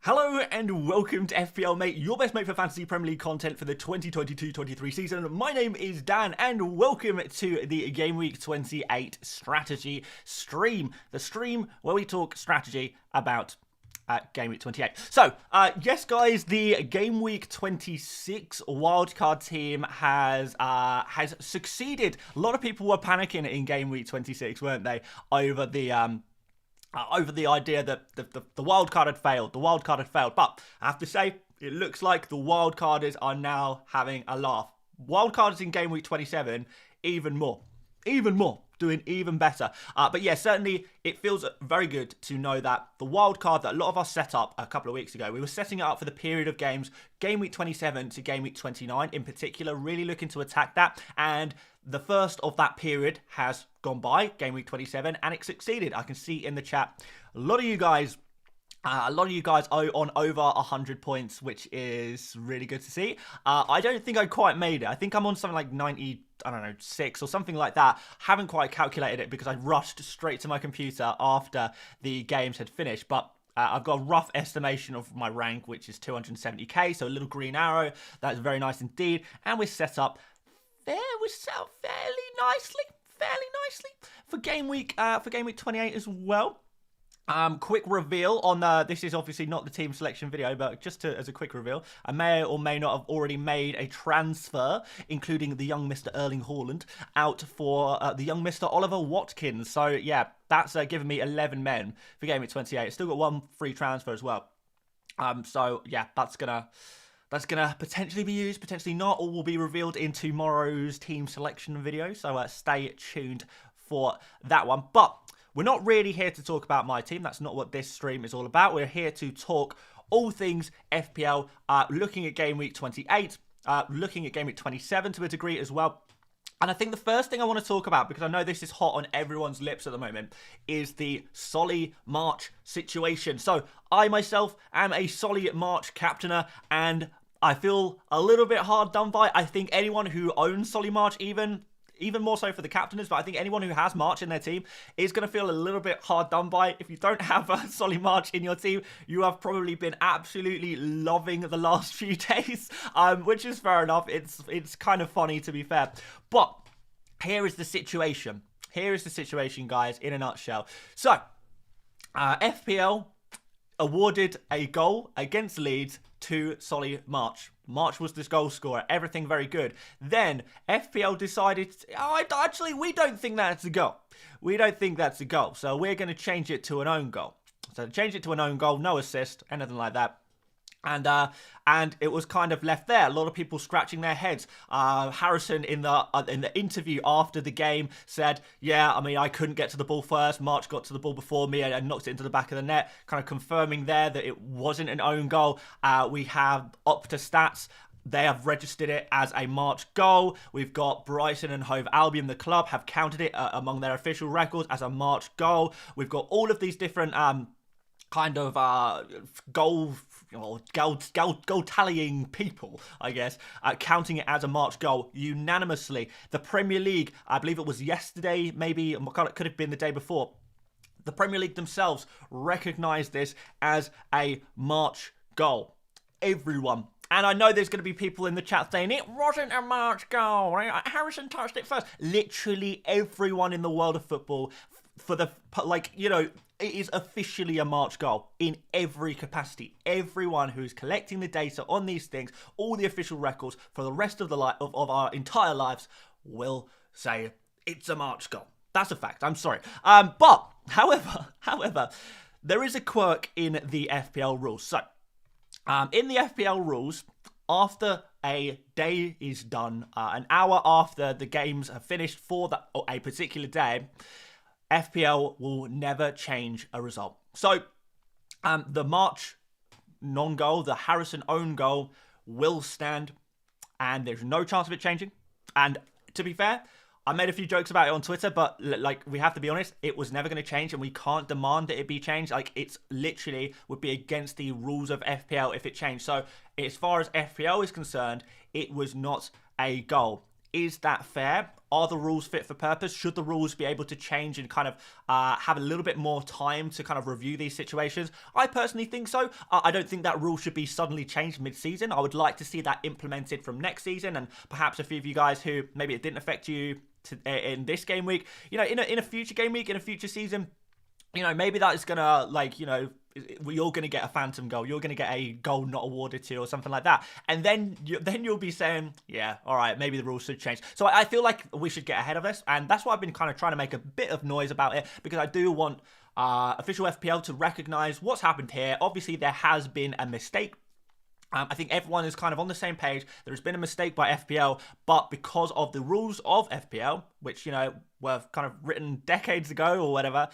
Hello and welcome to FPL Mate, your best mate for fantasy Premier League content for the 2022-23 season. My name is Dan and welcome to the Game Week 28 strategy stream. The stream where we talk strategy about Game Week 28. So, yes guys, the Game Week 26 wildcard team has succeeded. A lot of people were panicking in Game Week 26, weren't they, over the idea that the wild card had failed. The wild card had failed. But I have to say, it looks like the wild carders are now having a laugh. Wild carders in Game Week 27, even more, doing even better. But yeah, certainly it feels very good to know that the wild card that a lot of us set up a couple of weeks ago, we were setting it up for the period of games, Game Week 27 to Game Week 29 in particular, really looking to attack that. And the first of that period has gone by, Game Week 27, and it succeeded. I can see in the chat, a lot of you guys are on over 100 points, which is really good to see. I don't think I quite made it. I think I'm on something like 90, I don't know, 6 or something like that. Haven't quite calculated it because I rushed straight to my computer after the games had finished. But I've got a rough estimation of my rank, which is 270k, so a little green arrow. That's very nice indeed. And we're set up fairly nicely for game week 28 as well. Quick reveal on this is obviously not the team selection video, but just as a quick reveal, I may or may not have already made a transfer, including the young Mr. Erling Haaland, out for the young Mr. Oliver Watkins. So yeah, that's given me 11 men for game week 28. Still got one free transfer as well. So yeah, that's gonna potentially be used, potentially not, or will be revealed in tomorrow's team selection video. So stay tuned for that one. But we're not really here to talk about my team. That's not what this stream is all about. We're here to talk all things FPL, looking at Game Week 28, looking at Game Week 27 to a degree as well. And I think the first thing I want to talk about, because I know this is hot on everyone's lips at the moment, is the Solly March situation. So I myself am a Solly March captainer, and I feel a little bit hard done by. I think anyone who owns Solly March, even more so for the captainers, but I think anyone who has March in their team is going to feel a little bit hard done by. If you don't have a Solly March in your team, you have probably been absolutely loving the last few days, which is fair enough. It's kind of funny, to be fair. But here is the situation. Here is the situation, guys, in a nutshell. So, FPL awarded a goal against Leeds to Solly March. March was this goal scorer. Everything very good. Then FPL decided, actually, we don't think that's a goal. We don't think that's a goal. So we're going to change it to an own goal. So change it to an own goal, no assist, anything like that. And it was kind of left there. A lot of people scratching their heads. Harrison in the interview after the game said, "Yeah, I mean, I couldn't get to the ball first. March got to the ball before me and knocked it into the back of the net." Kind of confirming there that it wasn't an own goal. We have Opta Stats. They have registered it as a March goal. We've got Brighton and Hove Albion, the club, have counted it among their official records as a March goal. We've got all of these different kind of goal tallying people, I guess, counting it as a March goal unanimously. The Premier League, I believe it was yesterday, maybe it could have been the day before, the Premier League themselves recognised this as a March goal. Everyone. And I know there's going to be people in the chat saying, it wasn't a March goal, right? Harrison touched it first. Literally everyone in the world of football, it is officially a March goal in every capacity. Everyone who's collecting the data on these things, all the official records for the rest of of our entire lives will say it's a March goal. That's a fact. I'm sorry. But however, there is a quirk in the FPL rules. So, in the FPL rules, after a day is done, an hour after the games have finished for a particular day, FPL will never change a result. So, the March non-goal, the Harrison own goal, will stand, and there's no chance of it changing. And to be fair, I made a few jokes about it on Twitter, but we have to be honest, it was never going to change, and we can't demand that it be changed. It's literally would be against the rules of FPL if it changed. So, as far as FPL is concerned, it was not a goal. is that fair? Are the rules fit for purpose? Should the rules be able to change and kind of have a little bit more time to kind of review these situations? I personally think so. I don't think that rule should be suddenly changed mid-season. I would like to see that implemented from next season, and perhaps a few of you guys who maybe it didn't affect you in this game week, you know, in a future game week, in a future season, you know, maybe that is gonna, like, you know, you're going to get a phantom goal. You're going to get a goal not awarded to you or something like that. And then you'll be saying, yeah, all right, maybe the rules should change. So I feel like we should get ahead of this. And that's why I've been kind of trying to make a bit of noise about it, because I do want official FPL to recognize what's happened here. Obviously, there has been a mistake. I think everyone is kind of on the same page. There has been a mistake by FPL, but because of the rules of FPL, which, you know, were kind of written decades ago or whatever,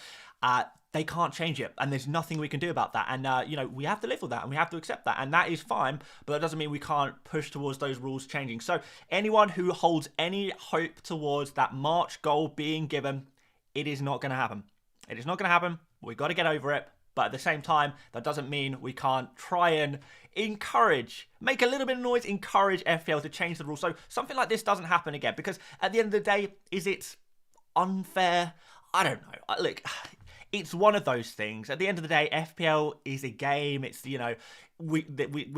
they can't change it, and there's nothing we can do about that. And, you know, we have to live with that, and we have to accept that, and that is fine, but that doesn't mean we can't push towards those rules changing. So anyone who holds any hope towards that March goal being given, it is not going to happen. It is not going to happen. We've got to get over it. But at the same time, that doesn't mean we can't try and make a little bit of noise, encourage FPL to change the rules so something like this doesn't happen again. Because at the end of the day, is it unfair? I don't know. Look, it's one of those things. At the end of the day, FPL is a game. It's, you know, we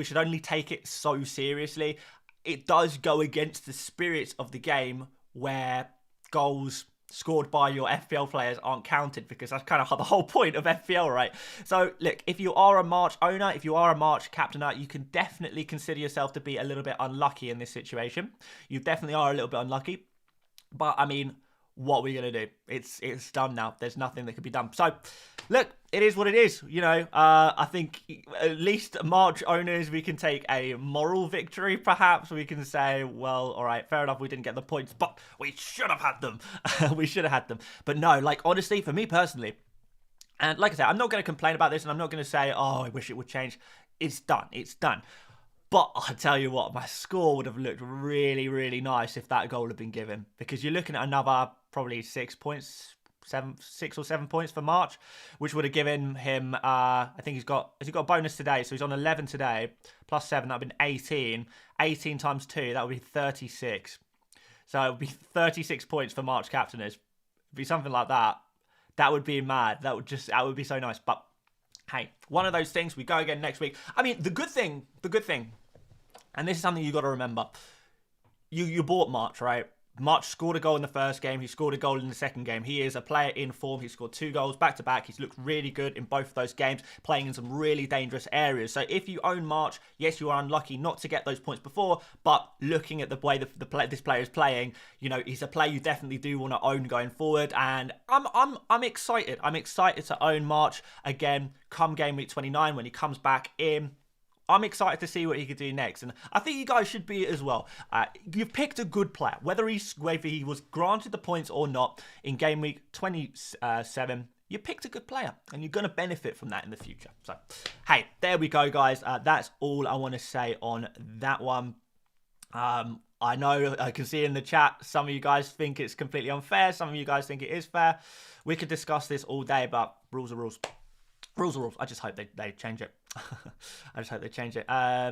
should only take it so seriously. It does go against the spirit of the game where goals scored by your FPL players aren't counted, because that's kind of the whole point of FPL, right? So, look, if you are a March owner, if you are a March captainer, you can definitely consider yourself to be a little bit unlucky in this situation. You definitely are a little bit unlucky. But, I mean, what are we going to do? It's done now. There's nothing that can be done. So, look, it is what it is. You know, I think at least March owners, we can take a moral victory, perhaps. We can say, well, all right, fair enough, we didn't get the points, but we should have had them. We should have had them. But no, like, honestly, for me personally, and like I said, I'm not going to complain about this, and I'm not going to say, oh, I wish it would change. It's done. It's done. But I tell you what, my score would have looked really, really nice if that goal had been given, because you're looking at another probably 6 or 7 points for March, which would have given him, I think has he got a bonus today, so he's on 11 today, plus 7, that would have been 18. 18 times 2, that would be 36. So it would be 36 points for March captainers. It'd be something like that. That would be mad. That would be so nice. But hey, one of those things. We go again next week. I mean, the good thing, and this is something you got to remember. You bought March, right? March scored a goal in the first game. He scored a goal in the second game. He is a player in form. He scored 2 goals back-to-back. He's looked really good in both of those games, playing in some really dangerous areas. So if you own March, yes, you are unlucky not to get those points before, but looking at the way this player is playing, you know, he's a player you definitely do want to own going forward. And I'm excited. I'm excited to own March again come game week 29 when he comes back in. I'm excited to see what he could do next, and I think you guys should be as well. You've picked a good player, whether he was granted the points or not in game week 27. You picked a good player, and you're going to benefit from that in the future. So, hey, there we go, guys. That's all I want to say on that one. I know I can see in the chat some of you guys think it's completely unfair. Some of you guys think it is fair. We could discuss this all day, but rules are rules. Rules are rules. I just hope they change it. I just hope they change it.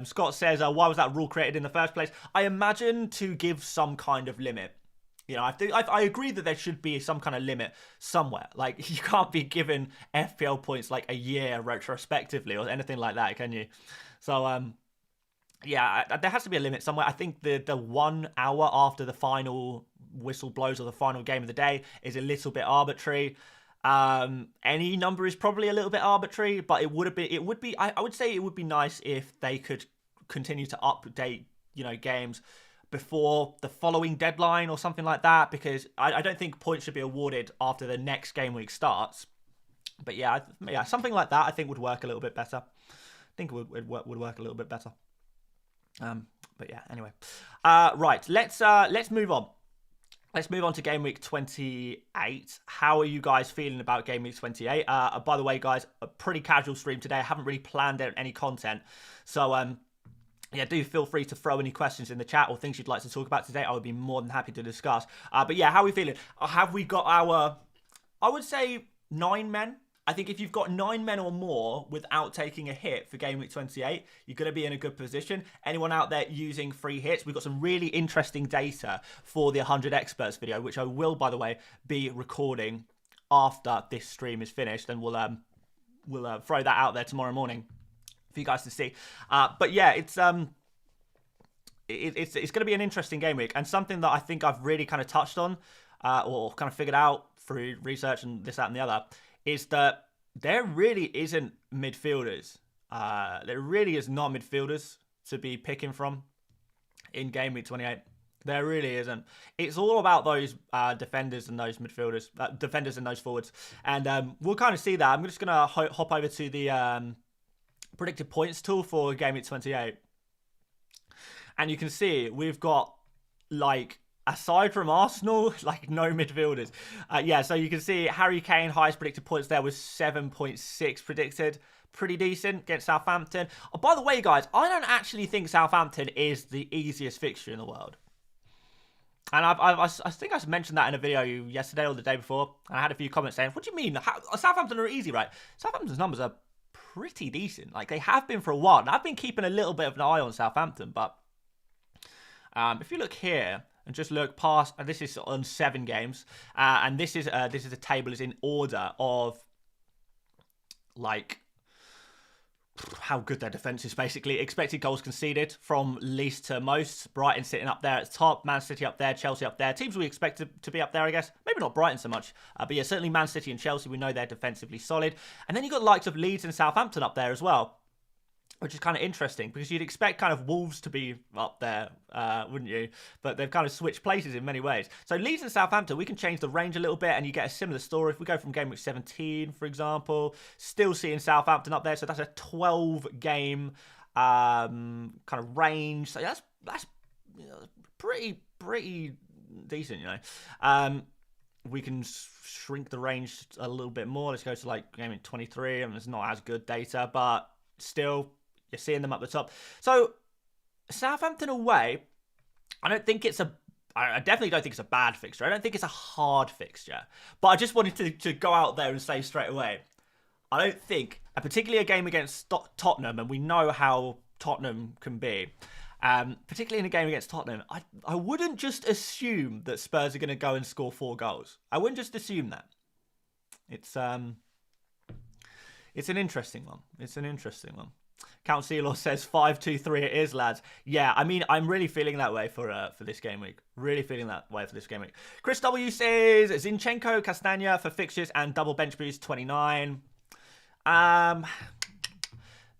Scott says, why was that rule created in the first place? I imagine to give some kind of limit. You know, I agree that there should be some kind of limit somewhere. Like, you can't be given FPL points like a year retrospectively or anything like that, can you? So, yeah, there has to be a limit somewhere. I think the 1 hour after the final whistle blows or the final game of the day is a little bit arbitrary. Any number is probably a little bit arbitrary, but I would say it would be nice if they could continue to update, you know, games before the following deadline or something like that, because I don't think points should be awarded after the next game week starts. But yeah, something like that I think would work a little bit better. I think it would work a little bit better. But yeah, anyway. Right, let's move on. Let's move on to game week 28. How are you guys feeling about game week 28? By the way, guys, a pretty casual stream today. I haven't really planned out any content. So, yeah, do feel free to throw any questions in the chat or things you'd like to talk about today. I would be more than happy to discuss. But yeah, how are we feeling? Have we got our, I would say, 9 men I think if you've got 9 men or more without taking a hit for game week 28, you're going to be in a good position. Anyone out there using free hits, we've got some really interesting data for the 100 experts video, which I will, by the way, be recording after this stream is finished, and we'll throw that out there tomorrow morning for you guys to see. But yeah, it's going to be an interesting game week, and something that I think I've really kind of touched on or kind of figured out through research and this, that, and the other, is that there really isn't midfielders. There really is not midfielders to be picking from in game week 28. There really isn't. It's all about those defenders and those midfielders, defenders and those forwards. And we'll kind of see that. I'm just going to hop over to the predicted points tool for game week 28. And you can see we've got, like, aside from Arsenal, like, no midfielders. Yeah, so you can see Harry Kane, highest predicted points there was 7.6 predicted. Pretty decent against Southampton. Oh, by the way, guys, I don't actually think Southampton is the easiest fixture in the world. And I think I mentioned that in a video yesterday or the day before. And I had a few comments saying, what do you mean? Southampton are easy, right? Southampton's numbers are pretty decent. Like, they have been for a while. And I've been keeping a little bit of an eye on Southampton. But if you look here and just look past, and this is on 7 games. And this is a table is in order of, like, how good their defence is, basically. Expected goals conceded from least to most. Brighton sitting up there at the top. Man City up there. Chelsea up there. Teams we expect to be up there, I guess. Maybe not Brighton so much. But yeah, certainly Man City and Chelsea, we know they're defensively solid. And then you've got the likes of Leeds and Southampton up there as well, which is kind of interesting because you'd expect kind of Wolves to be up there, wouldn't you? But they've kind of switched places in many ways. So Leeds and Southampton, we can change the range a little bit and you get a similar story. If we go from game week 17, for example, still seeing Southampton up there. So that's a 12-game kind of range. So that's pretty decent, you know. We can shrink the range a little bit more. Let's go to like game week 23, and it's not as good data, but still, you're seeing them up the top. So, Southampton away, I definitely don't think it's a bad fixture. I don't think it's a hard fixture. But I just wanted to go out there and say straight away, I don't think, particularly a game against Tottenham, and we know how Tottenham can be, particularly in a game against Tottenham, I wouldn't just assume that Spurs are going to go and score 4 goals. I wouldn't just assume that. It's an interesting one. It's an interesting one. Count Sealor says 5-2-3 it is, lads. Yeah, I mean, I'm really feeling that way for this game week. Really feeling that way for this game week. Chris W says Zinchenko, Castagna for fixtures and double bench boost 29.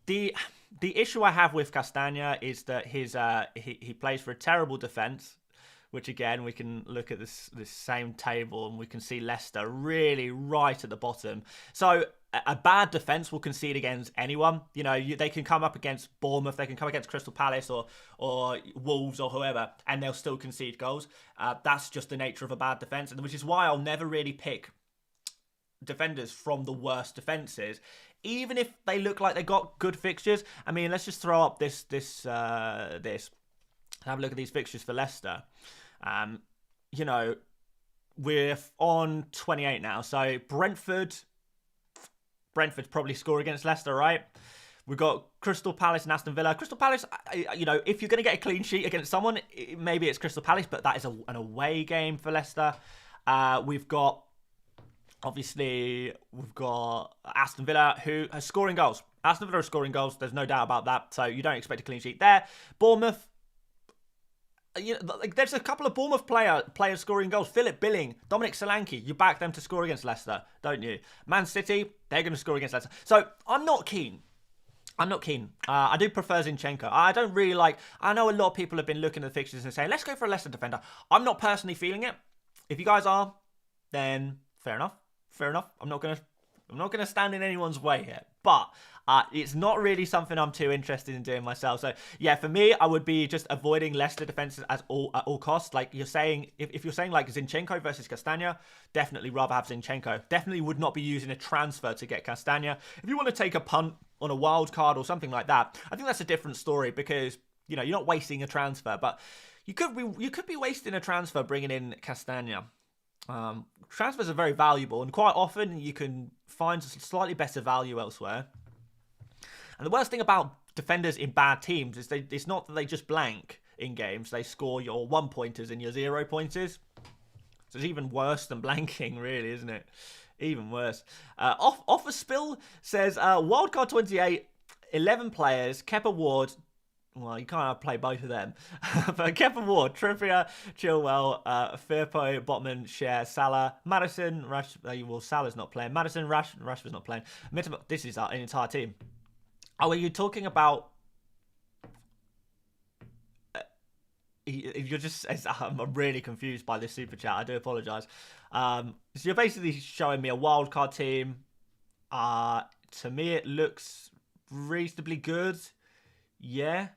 The issue I have with Castagna is that his he plays for a terrible defense, which again, we can look at this same table and we can see Leicester really right at the bottom. So a bad defence will concede against anyone. You know, they can come up against Bournemouth, they can come against Crystal Palace or Wolves or whoever, and they'll still concede goals. That's just the nature of a bad defence, which is why I'll never really pick defenders from the worst defences, even if they look like they got good fixtures. I mean, let's just throw up this. Have a look at these fixtures for Leicester. You know, we're on 28 now, so Brentford's probably score against Leicester, right? We've got Crystal Palace and Aston Villa. Crystal Palace, you know, if you're going to get a clean sheet against someone, maybe it's Crystal Palace, but that is an away game for Leicester. We've got Aston Villa, who are scoring goals. Aston Villa are scoring goals. There's no doubt about that. So you don't expect a clean sheet there. Bournemouth, you know, like, there's a couple of Bournemouth players scoring goals. Philip Billing, Dominic Solanke, you back them to score against Leicester, don't you? Man City, they're going to score against Leicester. So I'm not keen. I do prefer Zinchenko. I don't really like. I know a lot of people have been looking at the fixtures and saying, let's go for a Leicester defender. I'm not personally feeling it. If you guys are, then fair enough. I'm not gonna stand in anyone's way here. But it's not really something I'm too interested in doing myself. So yeah, for me, I would be just avoiding Leicester defenses at all costs. Like you're saying, if you're saying like Zinchenko versus Castagna, definitely rather have Zinchenko. Definitely would not be using a transfer to get Castagna. If you want to take a punt on a wild card or something like that, I think that's a different story because, you know, you're not wasting a transfer, but you could be wasting a transfer bringing in Castagna. Transfers are very valuable, and quite often you can find slightly better value elsewhere. And the worst thing about defenders in bad teams is it's not that they just blank in games. They score your 1-pointers and your 0-pointers. So it's even worse than blanking, really, isn't it? Even worse. Offer Spill says, Wildcard 28, 11 players, Kepa Ward. Well, you can't play both of them. But Kepa Ward, Trippier, Chilwell, Firpo, Botman, Cher, Salah, Madison, Salah's not playing. Madison, Rashford's not playing. This is an entire team. Oh, are you talking about... You're just... I'm really confused by this super chat. I do apologise. So you're basically showing me a wildcard team. To me, it looks reasonably good. Yeah.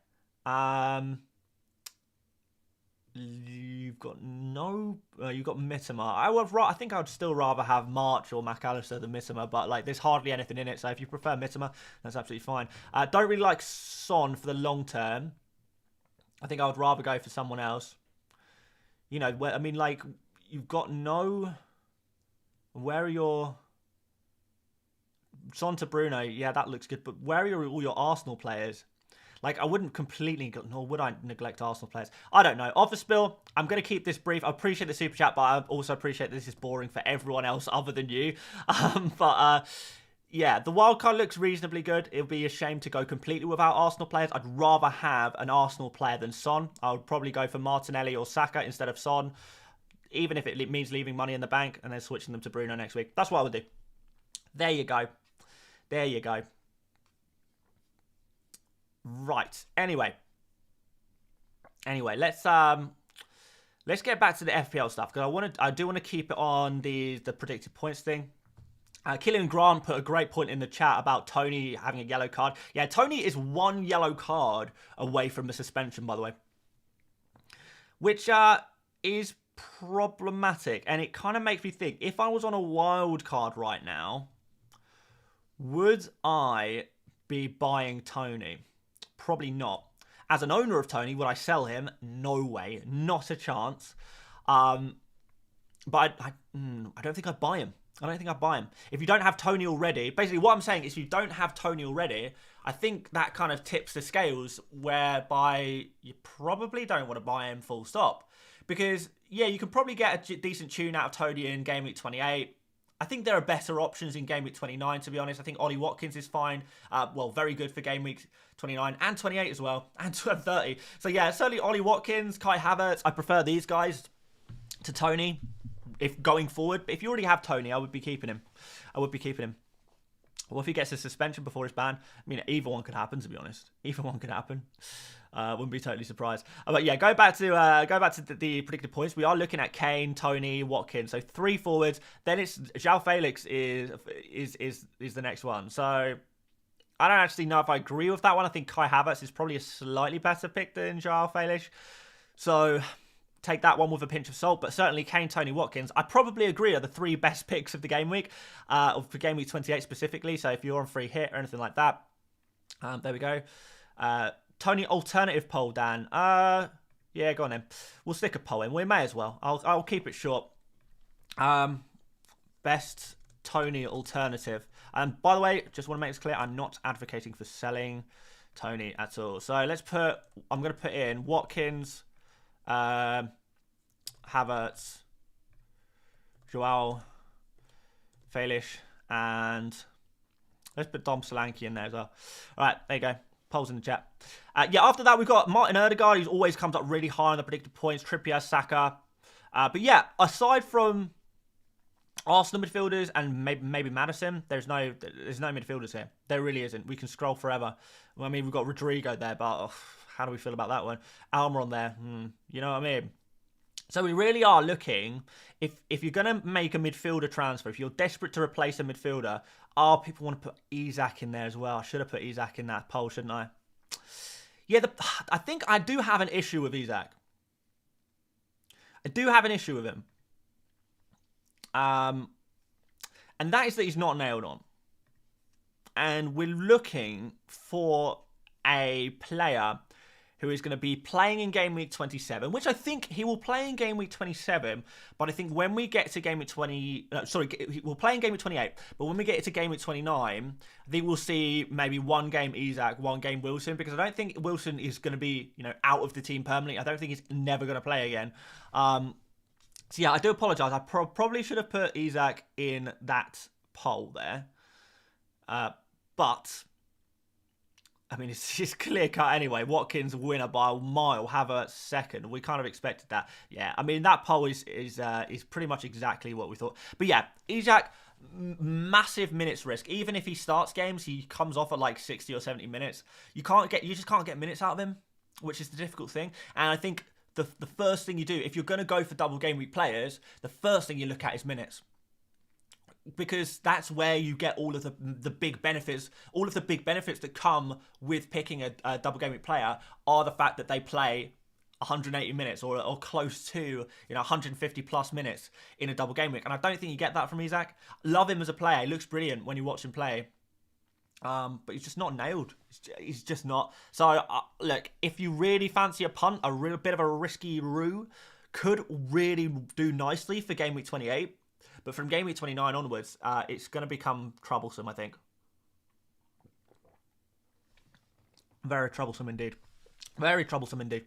You've got Mitoma. I think I would still rather have March or McAllister than Mitoma, but like there's hardly anything in it. So if you prefer Mitoma, that's absolutely fine. Don't really like Son for the long term. I think I would rather go for someone else. You know, I mean, like you've got no. Where are your Son to Bruno? Yeah, that looks good. But where are all your Arsenal players? Like, I wouldn't completely, nor would I neglect Arsenal players. I don't know. Offer Spill, I'm going to keep this brief. I appreciate the super chat, but I also appreciate this is boring for everyone else other than you. Yeah, the wildcard looks reasonably good. It would be a shame to go completely without Arsenal players. I'd rather have an Arsenal player than Son. I would probably go for Martinelli or Saka instead of Son, even if it means leaving money in the bank and then switching them to Bruno next week. That's what I would do. There you go. There you go. Right. Anyway, let's get back to the FPL stuff because I do want to keep it on the predicted points thing. Killian Grant put a great point in the chat about Tony having a yellow card. Yeah, Tony is 1 yellow card away from the suspension, by the way, which is problematic, and it kind of makes me think, if I was on a wild card right now, would I be buying Tony? Probably not. As an owner of Tony, would I sell him? No way. Not a chance. But I don't think I'd buy him. I don't think I'd buy him. If you don't have Tony already, basically what I'm saying is if you don't have Tony already, I think that kind of tips the scales whereby you probably don't want to buy him full stop. Because, yeah, you can probably get a decent tune out of Tony in Game Week 28. I think there are better options in Game Week 29, to be honest. I think Ollie Watkins is fine. Well, very good for Game Week 29 and 28 as well, and 30. So, yeah, certainly Ollie Watkins, Kai Havertz. I prefer these guys to Tony if going forward. But if you already have Tony, I would be keeping him. Well, if he gets a suspension before his ban, I mean, either one could happen, to be honest. Either one could happen. Wouldn't be totally surprised. But yeah, go back to the predicted points. We are looking at Kane, Tony, Watkins. So 3 forwards. Then it's João Felix is the next one. So I don't actually know if I agree with that one. I think Kai Havertz is probably a slightly better pick than João Felix. So take that one with a pinch of salt. But certainly Kane, Tony, Watkins, I probably agree are the 3 best picks of the game week, for Game Week 28 specifically. So if you're on free hit or anything like that, there we go. Tony alternative poll, Dan. Yeah, go on then. We'll stick a poll in. We may as well. I'll keep it short. Best Tony alternative. And by the way, just want to make this clear, I'm not advocating for selling Tony at all. So I'm going to put in Watkins, Havertz, João Felix, and let's put Dom Solanke in there as well. All right, there you go. Polls in the chat. Yeah, after that, we've got Martin Odegaard, who always comes up really high on the predicted points. Trippier, Saka. But yeah, aside from Arsenal midfielders and maybe Madison, there's no midfielders here. There really isn't. We can scroll forever. I mean, we've got Rodrigo there, but how do we feel about that one? Alma on there. You know what I mean? So we really are looking, if you're going to make a midfielder transfer, if you're desperate to replace a midfielder, people want to put Isak in there as well. I should have put Isak in that poll, shouldn't I? Yeah, I think I do have an issue with Isak. I do have an issue with him. And that is that he's not nailed on. And we're looking for a player who is going to be playing in game week 27, which I think he will play in game week 27. But I think when we get to game week 20, we'll play in game week 28. But when we get to game week 29, I think we'll see maybe one game Isak, one game Wilson, because I don't think Wilson is going to be, out of the team permanently. I don't think he's never going to play again. So yeah, I do apologise. I probably should have put Isak in that poll there. But I mean, it's clear cut anyway. Watkins winner by a mile. Havertz second. We kind of expected that. Yeah, I mean that poll is pretty much exactly what we thought. But yeah, Isak, massive minutes risk. Even if he starts games, he comes off at like 60 or 70 minutes. You just can't get minutes out of him, which is the difficult thing. And I think the first thing you do, if you're going to go for double game week players, the first thing you look at is minutes. Because that's where you get all of the big benefits. All of the big benefits that come with picking a double game week player are the fact that they play 180 minutes or close to 150 plus minutes in a double game week. And I don't think you get that from Isak. Love him as a player. He looks brilliant when you watch him play. But he's just not nailed. He's just not. So, look, if you really fancy a punt, a real bit of a risky roo could really do nicely for game week 28. But from game week 29 onwards, it's going to become troublesome, I think. Very troublesome indeed. Very troublesome indeed.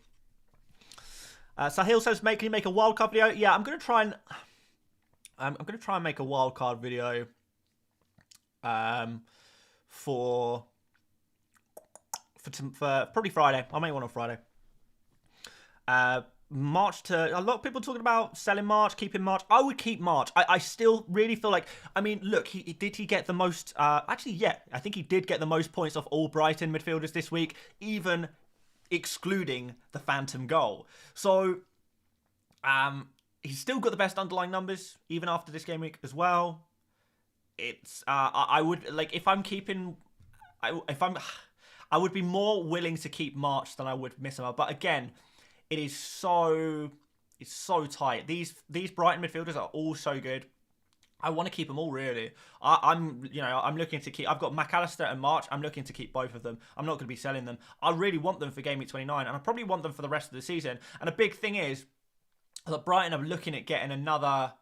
Sahil says, can you make a wildcard video? Yeah, I'm going to try and make a wildcard video. For probably Friday. I'll make one on Friday. March to... A lot of people talking about selling March, keeping March. I would keep March. I still really feel like... I mean, look, did he get the most... actually, yeah. I think he did get the most points off all Brighton midfielders this week, even excluding the phantom goal. So, he's still got the best underlying numbers, even after this game week as well. It's I would like if I'm keeping I would be more willing to keep March than I would miss him out. But again, it's so tight. These Brighton midfielders are all so good. I want to keep them all really. I'm looking to keep. I've got McAllister and March. I'm looking to keep both of them. I'm not going to be selling them. I really want them for game week 29, and I probably want them for the rest of the season. And a big thing is that Brighton are looking at getting another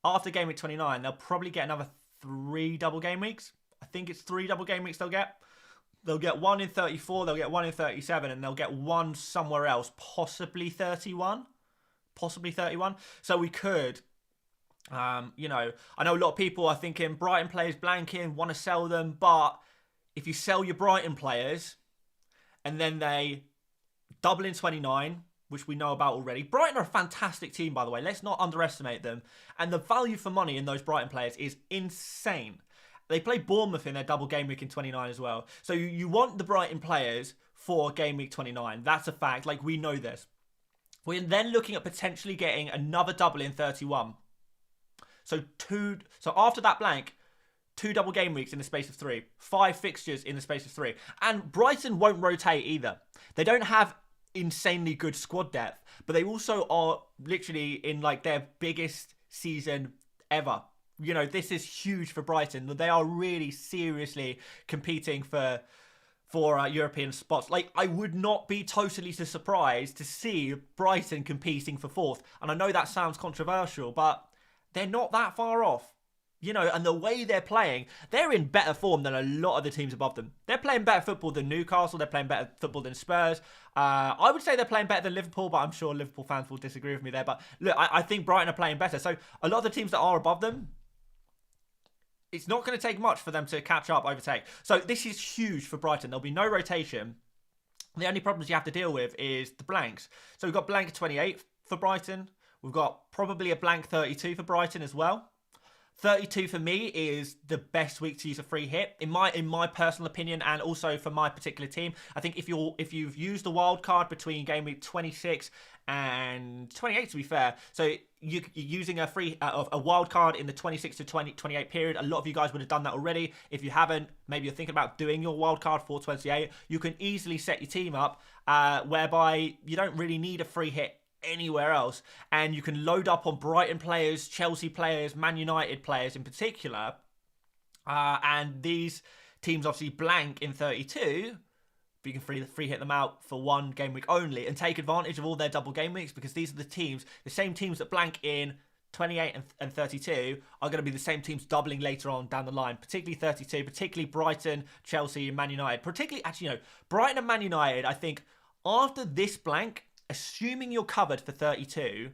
after game week 29. They'll probably get another 3 double game weeks. I think it's 3 double game weeks they'll get. They'll get one in 34, they'll get one in 37, and they'll get one somewhere else, possibly 31. Possibly 31. So we could, I know a lot of people are thinking Brighton players blanking, want to sell them, but if you sell your Brighton players and then they double in 29, which we know about already. Brighton are a fantastic team, by the way. Let's not underestimate them. And the value for money in those Brighton players is insane. They play Bournemouth in their double game week in 29 as well. So you want the Brighton players for game week 29. That's a fact. Like, we know this. We're then looking at potentially getting another double in 31. So after that blank, 2 double game weeks in the space of 3. 5 fixtures in the space of 3. And Brighton won't rotate either. They don't have insanely good squad depth, but they also are literally in like their biggest season ever. This is huge for Brighton. They are really seriously competing for European spots. Like, I would not be totally surprised to see Brighton competing for 4th. And I know that sounds controversial, but they're not that far off. And the way they're playing, they're in better form than a lot of the teams above them. They're playing better football than Newcastle. They're playing better football than Spurs. I would say they're playing better than Liverpool, but I'm sure Liverpool fans will disagree with me there. But look, I think Brighton are playing better. So a lot of the teams that are above them, it's not going to take much for them to catch up, overtake. So this is huge for Brighton. There'll be no rotation. The only problems you have to deal with is the blanks. So we've got blank 28 for Brighton. We've got probably a blank 32 for Brighton as well. 32 for me is the best week to use a free hit in my personal opinion, and also for my particular team. I think if you've used the wild card between game week 26 and 28, to be fair, so you're using a wild card in the 26 to 28 period. A lot of you guys would have done that already. If you haven't, maybe you're thinking about doing your wild card for 28. You can easily set your team up whereby you don't really need a free hit anywhere else, and you can load up on Brighton players, Chelsea players, Man United players in particular, and these teams obviously blank in 32, but you can free hit them out for one game week only and take advantage of all their double game weeks, because these are the same teams that blank in 28 and 32 are going to be the same teams doubling later on down the line, particularly 32, particularly Brighton, Chelsea, and Man United. Particularly, actually, no, Brighton and Man United, I think, after this blank, assuming you're covered for 32,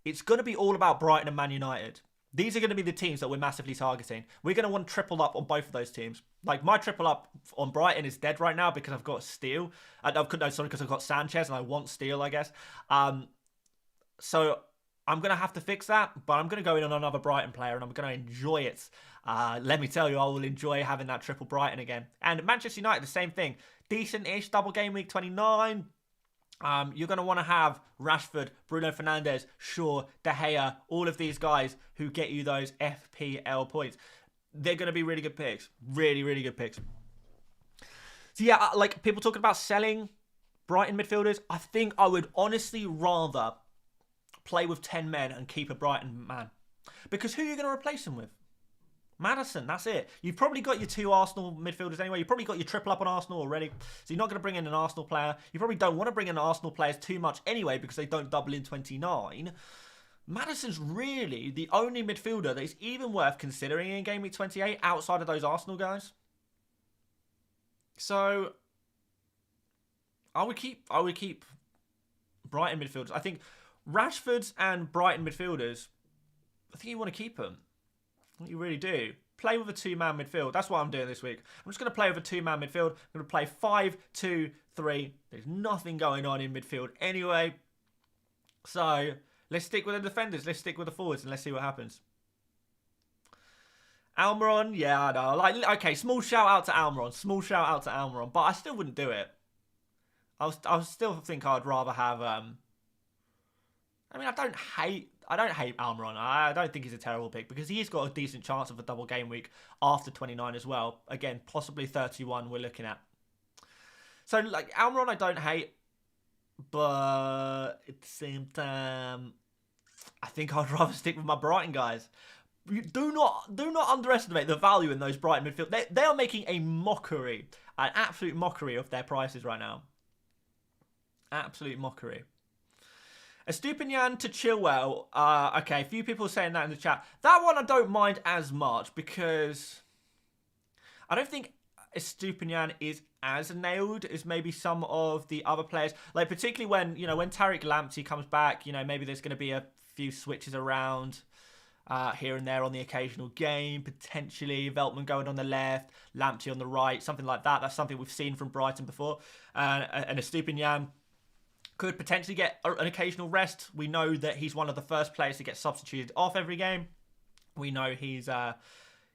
it's going to be all about Brighton and Man United. These are going to be the teams that we're massively targeting. We're going to want triple up on both of those teams. Like, my triple up on Brighton is dead right now because I've got Steele. Because I've got Sanchez and I want Steele, I guess. So I'm going to have to fix that, but I'm going to go in on another Brighton player and I'm going to enjoy it. Let me tell you, I will enjoy having that triple Brighton again. And Manchester United, the same thing. Decent-ish double game week 29. You're going to want to have Rashford, Bruno Fernandes, Shaw, De Gea, all of these guys who get you those FPL points. They're going to be really good picks. Really, really good picks. So yeah, like people talking about selling Brighton midfielders, I think I would honestly rather play with 10 men and keep a Brighton man. Because who are you going to replace them with? Maddison, that's it. You've probably got your 2 Arsenal midfielders anyway. You've probably got your triple up on Arsenal already. So you're not going to bring in an Arsenal player. You probably don't want to bring in Arsenal players too much anyway because they don't double in 29. Maddison's really the only midfielder that is even worth considering in game week 28 outside of those Arsenal guys. So I would keep Brighton midfielders. I think Rashford's and Brighton midfielders, I think you want to keep them. You really do. Play with a 2-man midfield. That's what I'm doing this week. I'm just going to play with a 2-man midfield. I'm going to play 5-2-3. There's nothing going on in midfield anyway. So let's stick with the defenders. Let's stick with the forwards and let's see what happens. Almiron, yeah, I know. Like, okay, small shout out to Almiron. Small shout out to Almiron. But I still wouldn't do it. I still think I'd rather have... I mean, I don't hate Almiron. I don't think he's a terrible pick because he's got a decent chance of a double game week after 29 as well. Again, possibly 31 we're looking at. So, like, Almiron I don't hate, but at the same time, I think I'd rather stick with my Brighton guys. Do not underestimate the value in those Brighton midfield. They are making a mockery, an absolute mockery of their prices right now. Absolute mockery. Estupinian to Chilwell. Okay, a few people saying that in the chat. That one I don't mind as much because I don't think Estupinian is as nailed as maybe some of the other players. Like particularly when, when Tariq Lamptey comes back, maybe there's going to be a few switches around here and there on the occasional game. Potentially Veltman going on the left, Lamptey on the right, something like that. That's something we've seen from Brighton before. And Estupinian could potentially get an occasional rest. We know that he's one of the first players to get substituted off every game. We know he's,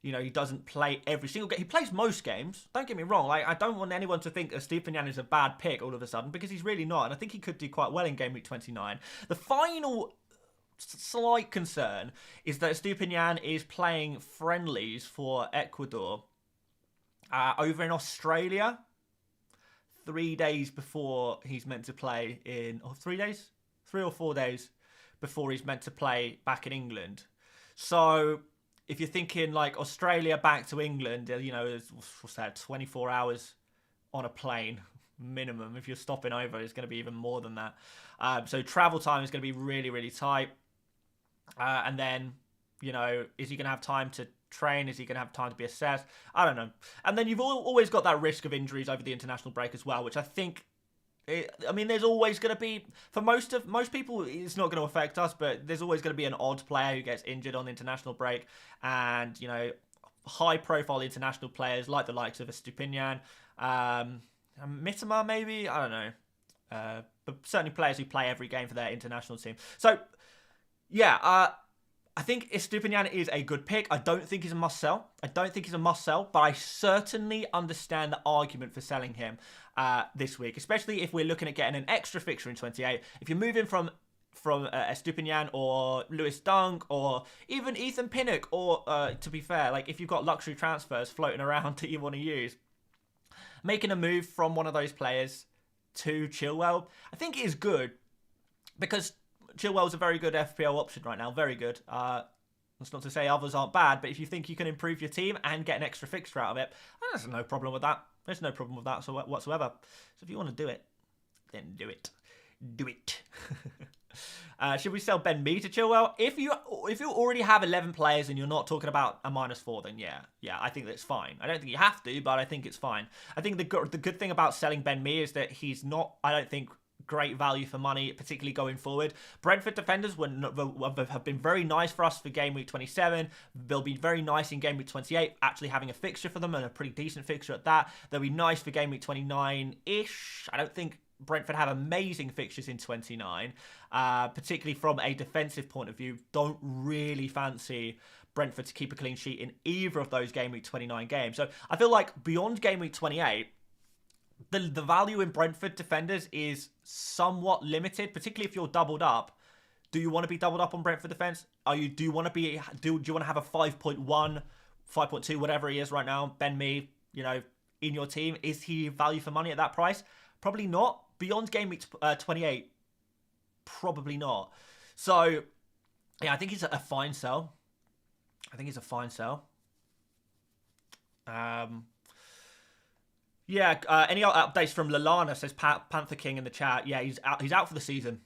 he doesn't play every single game. He plays most games. Don't get me wrong. Like, I don't want anyone to think Estupinian is a bad pick all of a sudden because he's really not. And I think he could do quite well in game week 29. The final slight concern is that Estupinian is playing friendlies for Ecuador over in Australia. 3 days before he's meant to play in... Or 3 days? 3 or 4 days before he's meant to play back in England. So, if you're thinking, like, Australia back to England, what's that, 24 hours on a plane, minimum. If you're stopping over, it's going to be even more than that. So, travel time is going to be really, really tight. And then, is he going to have time to train? Is he going to have time to be assessed? I don't know. And then you've always got that risk of injuries over the international break as well, which I think, there's always going to be, for most people, it's not going to affect us, but there's always going to be an odd player who gets injured on the international break. And, high-profile international players like the likes of Estupinian, Mitoma maybe, I don't know. But certainly players who play every game for their international team. So, yeah, I think Estupinian is a good pick. I don't think he's a must-sell. But I certainly understand the argument for selling him this week, especially if we're looking at getting an extra fixture in 28. If you're moving from Estupinian or Lewis Dunk or even Ethan Pinnock or, to be fair, like if you've got luxury transfers floating around that you want to use, making a move from one of those players to Chilwell, I think it is good because Chilwell's a very good FPL option right now. Very good. That's not to say others aren't bad, but if you think you can improve your team and get an extra fixture out of it, there's no problem with that. There's no problem with that whatsoever. So if you want to do it, then do it. Do it. Should we sell Ben Mee to Chilwell? If you already have 11 players and you're not talking about a -4, then yeah, I think that's fine. I don't think you have to, but I think it's fine. I think the good thing about selling Ben Mee is that he's not, I don't think, great value for money, particularly going forward. Brentford defenders have been very nice for us for game week 27. They'll be very nice in game week 28, actually having a fixture for them and a pretty decent fixture at that. They'll be nice for game week 29-ish. I don't think Brentford have amazing fixtures in 29, particularly from a defensive point of view. Don't really fancy Brentford to keep a clean sheet in either of those game week 29 games. So I feel like beyond game week 28, the value in Brentford defenders is somewhat limited, particularly if you're doubled up. Do you want to be doubled up on Brentford defense? Do you want to have a 5.1, 5.2, whatever he is right now, Ben Mee, in your team? Is he value for money at that price? Probably not. Beyond game week 28, probably not. So, yeah, I think he's a fine sell. Any updates from Lalana, says Panther King in the chat. Yeah, he's out for the season.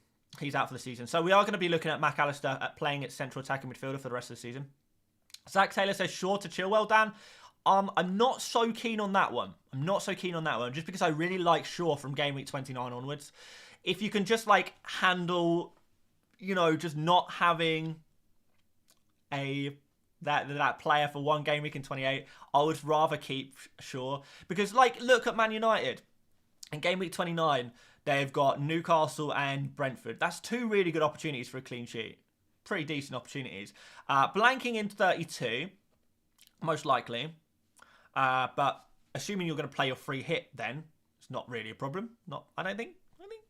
So we are going to be looking at McAllister at playing at central attacking midfielder for the rest of the season. Zach Taylor says Shaw to Chilwell, Dan. I'm not so keen on that one. Just because I really like Shaw from game week 29 onwards. If you can just handle, just not having that player for one game week in 28, I would rather keep Shaw. Because look at Man United. In game week 29, they've got Newcastle and Brentford. That's two really good opportunities for a clean sheet. Pretty decent opportunities. Blanking in 32, most likely. But assuming you're going to play your free hit, then it's not really a problem. I don't think.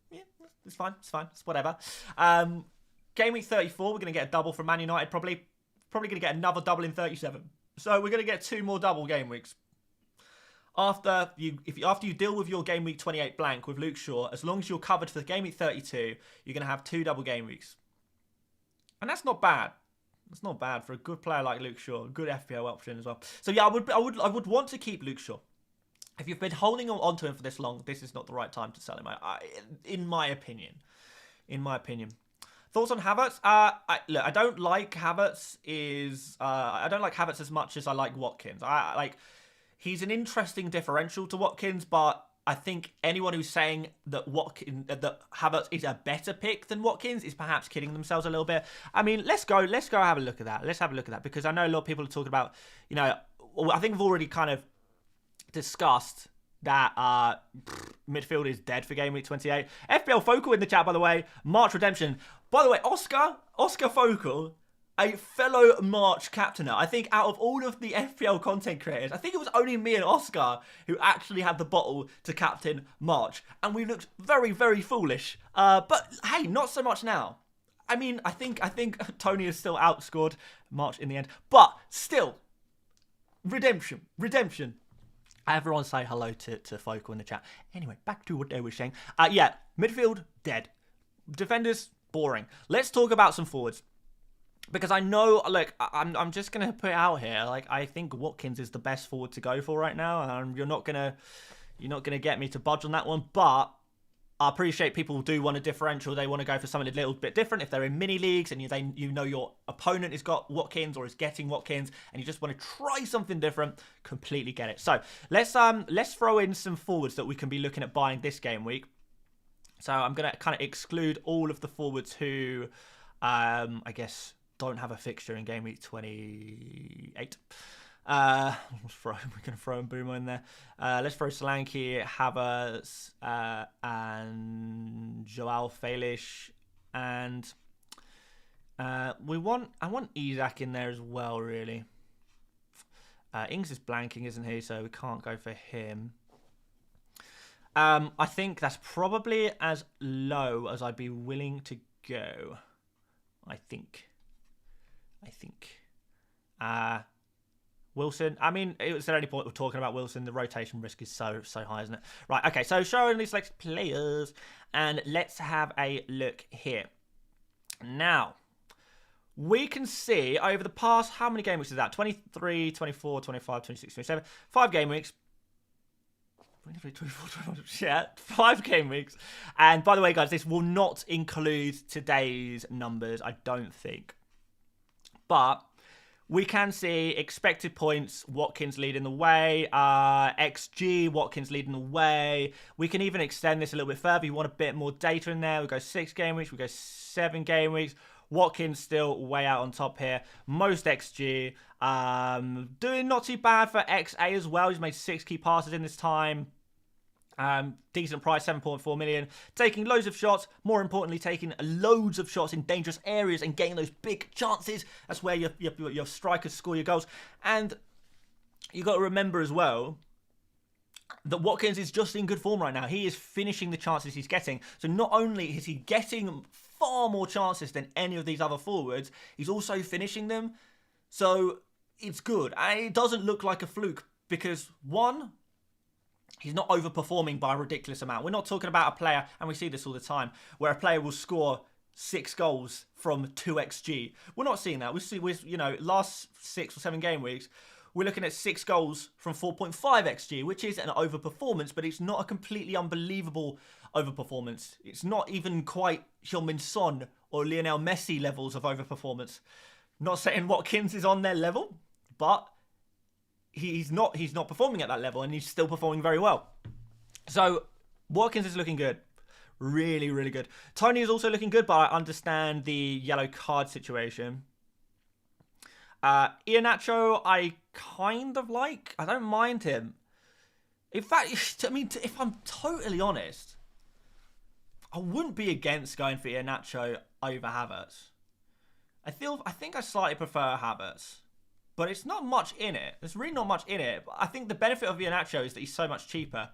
Yeah, it's fine. It's whatever. Game week 34, we're going to get a double from Man United. Probably going to get another double in 37. So we're going to get 2 more double game weeks. After you deal with your game week 28 blank with Luke Shaw, as long as you're covered for the game week 32, you're going to have 2 double game weeks, and that's not bad. It's not bad for a good player like Luke Shaw. Good FPL option as well. So yeah, I would want to keep Luke Shaw. If you've been holding on to him for this long, this is not the right time to sell him. In my opinion. Thoughts on Havertz? Look, I don't like Havertz. I don't like Havertz as much as I like Watkins. He's an interesting differential to Watkins, but I think anyone who's saying that Havertz is a better pick than Watkins is perhaps kidding themselves a little bit. I mean, let's go have a look at that. Because I know a lot of people are talking about, I think we've already kind of discussed that midfield is dead for game week 28. FPL Focal in the chat, by the way. March Redemption. By the way, Oscar Focal, a fellow March captainer. I think out of all of the FPL content creators, I think it was only me and Oscar who actually had the bottle to captain March. And we looked very, very foolish. But hey, not so much now. I mean, I think Tony has still outscored March in the end. But still, redemption. Everyone say hello to Focal in the chat. Anyway, back to what they were saying. Midfield, dead. Defenders, boring. Let's talk about some forwards. Because I know, I'm just going to put it out here. I think Watkins is the best forward to go for right now. And you're not going to get me to budge on that one. But I appreciate people do want a differential. They want to go for something a little bit different. If they're in mini leagues and you know your opponent has got Watkins or is getting Watkins and you just want to try something different, completely get it. So let's throw in some forwards that we can be looking at buying this game week. So I'm going to kind of exclude all of the forwards who, I guess, don't have a fixture in game week 28. We're going to throw Mbeumo in there. Let's throw Solanke, Havertz, and Joao Felix, and I want Isak in there as well, really. Ings is blanking, isn't he? So we can't go for him. I think that's probably as low as I'd be willing to go. I think. Wilson. I mean, it's the only point we're talking about Wilson. The rotation risk is so high, isn't it? Right. Okay. So show only selected players, and let's have a look here. Now, we can see over the past, how many game weeks is that? 23, 24, 25, 26, 27. 5 game weeks. Yeah, 5 game weeks. And by the way, guys, this will not include today's numbers, I don't think. But we can see expected points, Watkins leading the way. XG, Watkins leading the way. We can even extend this a little bit further. You want a bit more data in there. We go 6 game weeks. We go 7 game weeks. Watkins still way out on top here. Most XG. Doing not too bad for XA as well. He's made 6 key passes in this time. Decent price, 7.4 million. Taking loads of shots. More importantly, taking loads of shots in dangerous areas and getting those big chances. That's where your strikers score your goals. And you got to remember as well that Watkins is just in good form right now. He is finishing the chances he's getting. So not only is he getting far more chances than any of these other forwards, he's also finishing them. So it's good. And it doesn't look like a fluke because, one, he's not overperforming by a ridiculous amount. We're not talking about a player, and we see this all the time, where a player will score 6 goals from 2 XG. We're not seeing that. Last 6 or 7 game weeks, we're looking at 6 goals from 4.5 XG, which is an overperformance, but it's not a completely unbelievable overperformance. It's not even quite Heung-min Son or Lionel Messi levels of overperformance. Not saying Watkins is on their level, but he's not performing at that level, and he's still performing very well. So Watkins is looking good. Really, really good. Tony is also looking good, but I understand the yellow card situation. Iheanacho, I kind of like. I don't mind him. In fact, I mean, if I'm totally honest, I wouldn't be against going for Iheanacho over Havertz. I think I slightly prefer Havertz. But it's not much in it. There's really not much in it. I think the benefit of Iheanacho is that he's so much cheaper.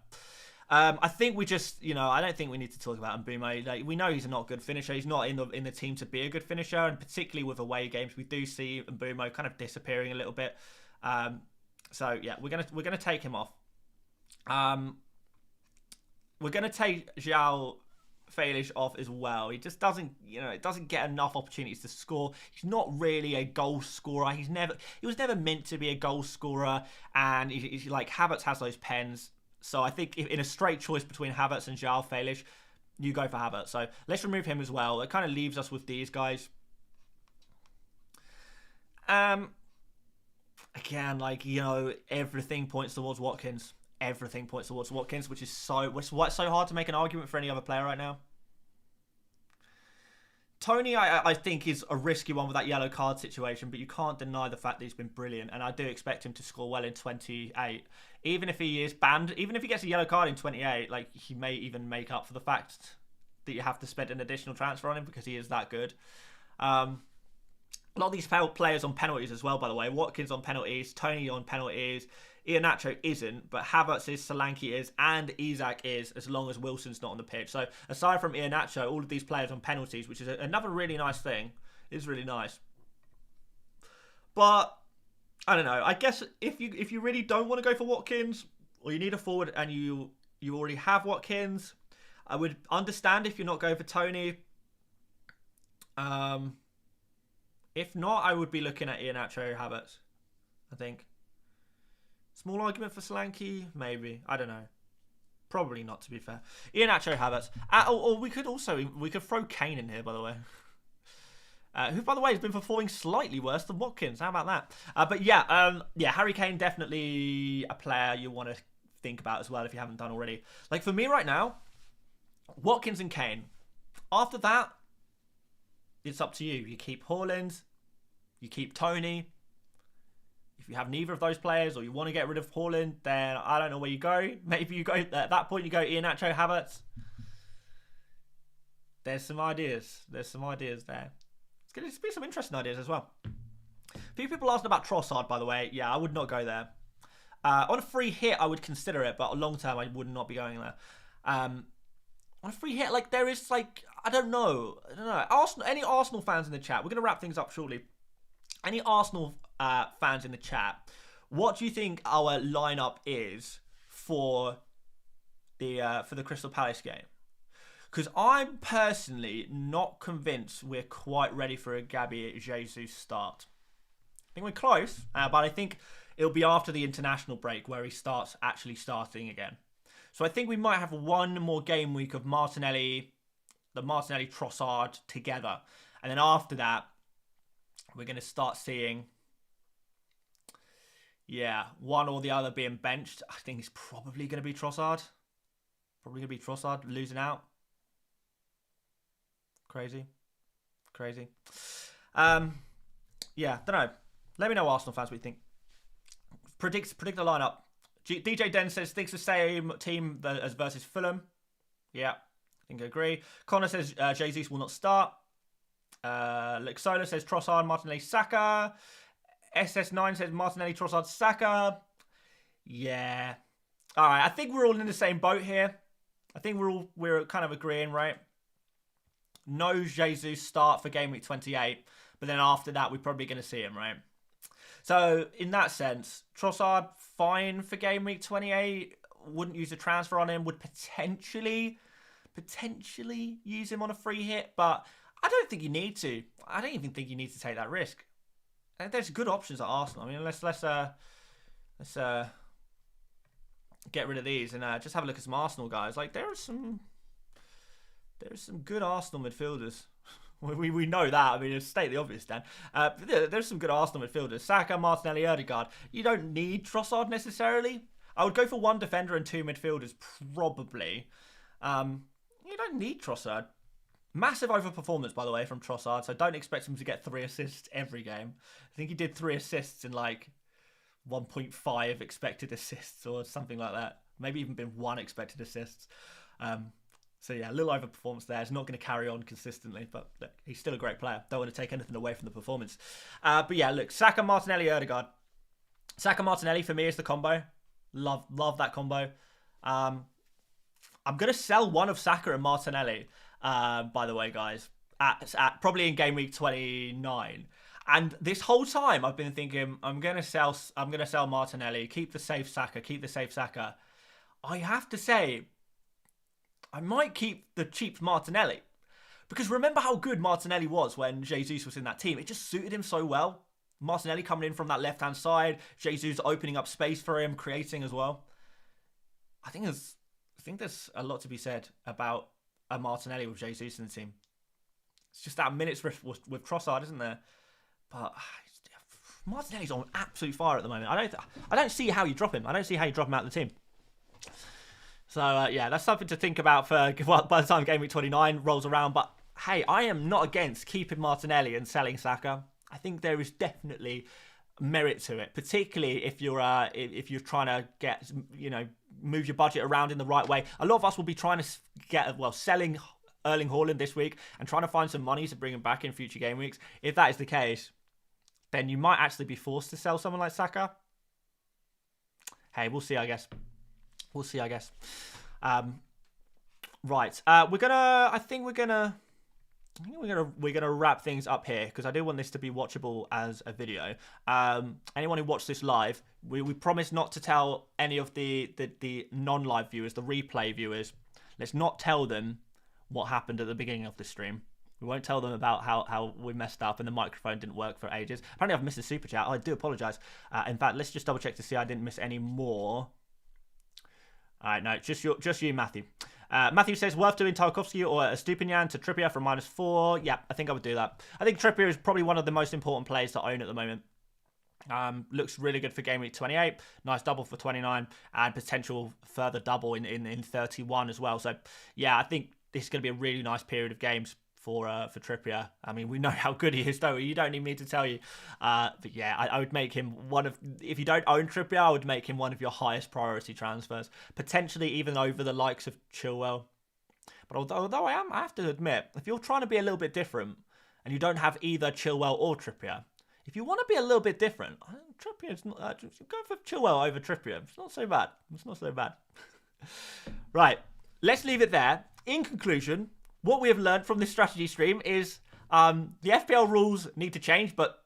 I think we just, I don't think we need to talk about Mbeumo. Like, we know he's a not good finisher. He's not in the team to be a good finisher, and particularly with away games, we do see Mbeumo kind of disappearing a little bit. So yeah, we're gonna take him off. We're gonna take João Felix off as well. He just doesn't, doesn't get enough opportunities to score. He's not really a goal scorer. He was never meant to be a goal scorer, and he's like, Havertz has those pens. So I think in a straight choice between Havertz and João Felix, you go for Havertz. So let's remove him as well. It kind of leaves us with these guys. Again, everything points towards Watkins. Everything points towards Watkins, which is why it's so hard to make an argument for any other player right now. Tony, I think, is a risky one with that yellow card situation, but you can't deny the fact that he's been brilliant, and I do expect him to score well in 28. Even if he is banned, even if he gets a yellow card in 28, he may even make up for the fact that you have to spend an additional transfer on him because he is that good. A lot of these players on penalties as well, by the way. Watkins on penalties, Tony on penalties. Iheanacho isn't, but Havertz is, Solanke is, and Isak is, as long as Wilson's not on the pitch. So aside from Iheanacho, all of these players on penalties, which is another really nice thing. It's really nice. But I don't know. I guess if you really don't want to go for Watkins, or you need a forward and you already have Watkins, I would understand if you're not going for Tony. If not, I would be looking at Iheanacho Havertz, I think. Small argument for Solanke? Maybe. I don't know. Probably not, to be fair. Iheanacho Havertz. Or we could throw Kane in here, by the way. Who, by the way, has been performing slightly worse than Watkins. How about that? But yeah, Harry Kane, definitely a player you want to think about as well if you haven't done already. Like, for me right now, Watkins and Kane. After that, it's up to you. You keep Haaland. You keep Tony. If you have neither of those players, or you want to get rid of Haaland, then I don't know where you go. Maybe you go, at that point, you go Iheanacho Havertz. There's some ideas. There's some ideas there. It's going to be some interesting ideas as well. A few people asked about Trossard, by the way. Yeah, I would not go there. On a free hit, I would consider it, but long term, I would not be going there. On a free hit, there is, I don't know. Any Arsenal fans in the chat? We're going to wrap things up shortly. Any Arsenal fans in the chat, what do you think our lineup is for the Crystal Palace game? Because I'm personally not convinced we're quite ready for a Gabby Jesus start. I think we're close, but I think it'll be after the international break where he starts actually starting again. So I think we might have one more game week of Martinelli, the Martinelli Trossard together. And then after that, we're going to start seeing, yeah, one or the other being benched. I think it's probably going to be Trossard. Probably going to be Trossard losing out. Crazy. Yeah, don't know. Let me know, Arsenal fans, what you think. Predict the lineup. DJ Den says thinks the same team as versus Fulham. Yeah, I think I agree. Connor says Jesus will not start. Luxola says Trossard, Martinelli, Saka. SS9 says Martinelli, Trossard, Saka. Yeah. All right, I think we're all in the same boat here. I think we're kind of agreeing, right? No Jesus start for game week 28, but then after that, we're probably going to see him, right? So in that sense, Trossard, fine for game week 28. Wouldn't use a transfer on him. Would potentially use him on a free hit, but I don't think you need to. I don't even think you need to take that risk. There's good options at Arsenal. I mean, let's get rid of these and just have a look at some Arsenal guys. Like there's some good Arsenal midfielders. We know that. I mean, it's state the obvious, Dan. There's some good Arsenal midfielders. Saka, Martinelli, Ødegaard. You don't need Trossard necessarily. I would go for one defender and two midfielders, probably. You don't need Trossard. Massive overperformance, by the way, from Trossard. So don't expect him to get 3 assists every game. I think he did 3 assists in like 1.5 expected assists or something like that. Maybe even been 1 expected assists. So yeah, a little overperformance there. It's not going to carry on consistently, but look, he's still a great player. Don't want to take anything away from the performance. But yeah, look, Saka, Martinelli, Ødegaard. Saka, Martinelli for me is the combo. Love that combo. I'm going to sell one of Saka and Martinelli, by the way, guys, at probably in game week 29. And this whole time I've been thinking I'm going to sell Martinelli, keep the safe Saka. I have to say, I might keep the cheap Martinelli. Because remember how good Martinelli was when Jesus was in that team. It just suited him so well. Martinelli coming in from that left-hand side. Jesus opening up space for him, creating as well. I think there's a lot to be said about a Martinelli with Jesus in the team. It's just that minutes with Trossard, isn't there? But Martinelli's on absolute fire at the moment. I don't see how you drop him. I don't see how you drop him out of the team. So, yeah, that's something to think about for by the time game week 29 rolls around. But, hey, I am not against keeping Martinelli and selling Saka. I think there is definitely merit to it, particularly if you're trying to get, move your budget around in the right way. A lot of us will be trying to selling Erling Haaland this week and trying to find some money to bring him back in future game weeks. If that is the case, then you might actually be forced to sell someone like Saka. Hey, we'll see, I guess. Right. We're gonna wrap things up here because I do want this to be watchable as a video. Anyone who watched this live, we promise not to tell any of the non-live viewers, the replay viewers. Let's not tell them what happened at the beginning of the stream. We won't tell them about how we messed up and the microphone didn't work for ages. Apparently I've missed a super chat. I do apologise. In fact, let's just double check to see I didn't miss any more. All right, no, just you, Matthew. Matthew says, worth doing Tarkovsky or Estupinian to Trippier for -4. Yeah, I think I would do that. I think Trippier is probably one of the most important players to own at the moment. Looks really good for game week 28. Nice double for 29 and potential further double in 31 as well. So, yeah, I think this is going to be a really nice period of games for Trippier. I mean, we know how good he is, don't we? You don't need me to tell you. But yeah, I would make him if you don't own Trippier, I would make him one of your highest priority transfers. Potentially even over the likes of Chilwell. But although I have to admit, if you're trying to be a little bit different and you don't have either Chilwell or Trippier, if you want to be a little bit different, Trippier's not, go for Chilwell over Trippier. It's not so bad. Right, let's leave it there. In conclusion, what we have learned from this strategy stream is the FPL rules need to change, but,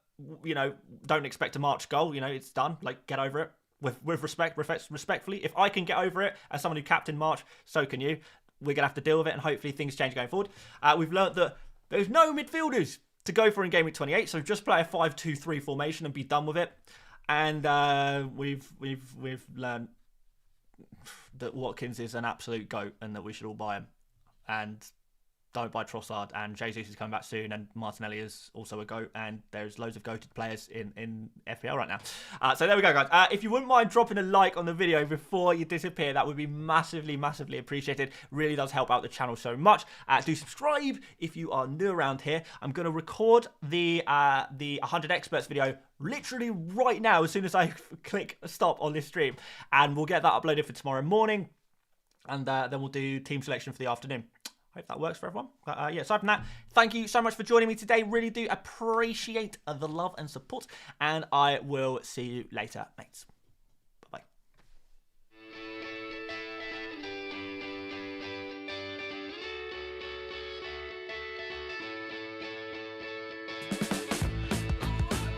don't expect a March goal. It's done. Like, get over it with respectfully. If I can get over it as someone who captained March, so can you. We're going to have to deal with it, and hopefully things change going forward. We've learned that there's no midfielders to go for in game week 28, so just play a 5-2-3 formation and be done with it. And we've learned that Watkins is an absolute GOAT and that we should all buy him. And don't buy Trossard, and Jesus is coming back soon, and Martinelli is also a GOAT, and there's loads of GOATed players in FPL right now. So there we go, guys. If you wouldn't mind dropping a like on the video before you disappear, that would be massively, massively appreciated. Really does help out the channel so much. Do subscribe if you are new around here. I'm going to record the 100 Experts video literally right now as soon as I click stop on this stream, and we'll get that uploaded for tomorrow morning, and then we'll do team selection for the afternoon. Hope that works for everyone. But yeah, aside from that, thank you so much for joining me today. Really do appreciate the love and support. And I will see you later, mates.